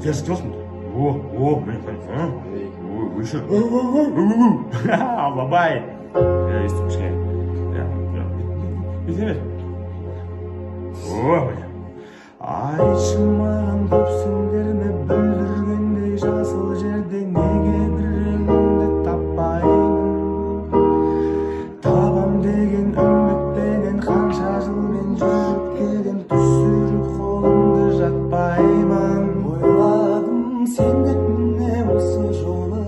теріс келесің. Мен қайын. Өшір. Аллабай. Естіп кішкене. Естіп бер. Айтшы маған көпсіңдер ме бүлдіргендей жасыл жерде неге біреуіңді таппаймын. Табам деген үмітпенен қанша жылмен жүріп келген түсіріп қолымды жатпаймын. Ойладым сен деп міне осы жолы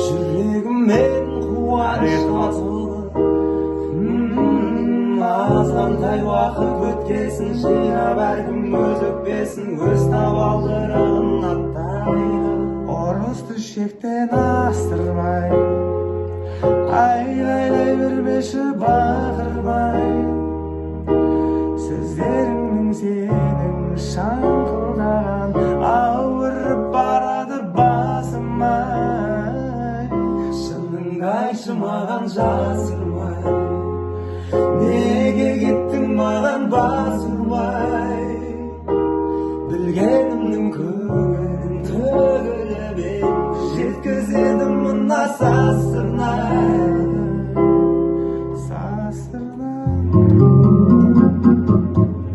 жүрегіммен қуанышқа толы. Азғантай уақыт өткесін жинап әркім өз өкпесін өз табалдырығын аттайды. Ұрысты шектен астырмай, айғайлай бермеші бақырмай. Сөздеріңнің сенің шаңқылдаған ауырып барады басыма. Шыныңды айтшы маған жасырмай, неге кеттің маған бас ұрмай. Білгенімнің көңілін төгіліп ең жеткізедім мына сасырнай.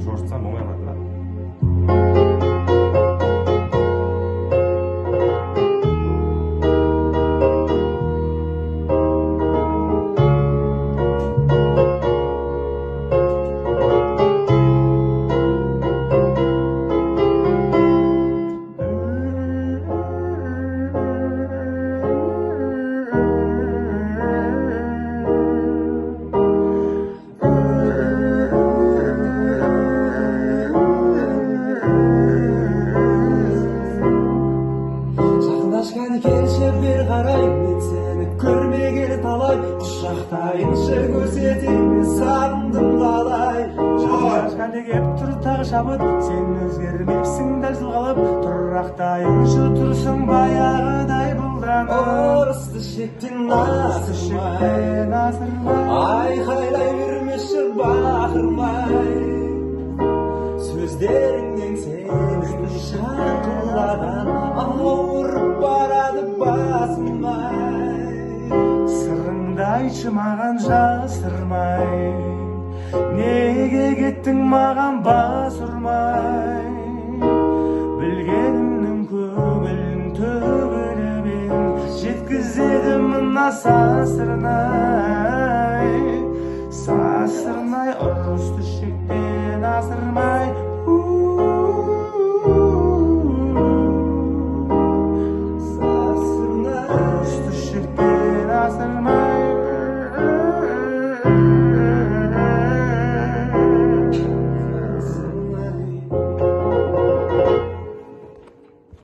Жорытсам оңай қалады да. Жақындашқан келші бер қарай, мен сені көрмегелі талай. Құшақтайыншы көрсетейін сағындым қалай. Жақындашқанды кеп тұр тағы шабыт, сен өзгермепсің дәл қалып. Тұрақтайыншы тұрсың баяғыдай бұлданып. Ұрысты шектен асырмай, айқайлай бермеші бақырмай. Сөздеріңнен сенің шаңқылдаған ауырып барады басыма. Сырыңды айтшы маған жасырмай, неге кеттің маған бас ұрмай. Білгенімнің көңілін төгіліп ең жеткізеді мына сасырнай.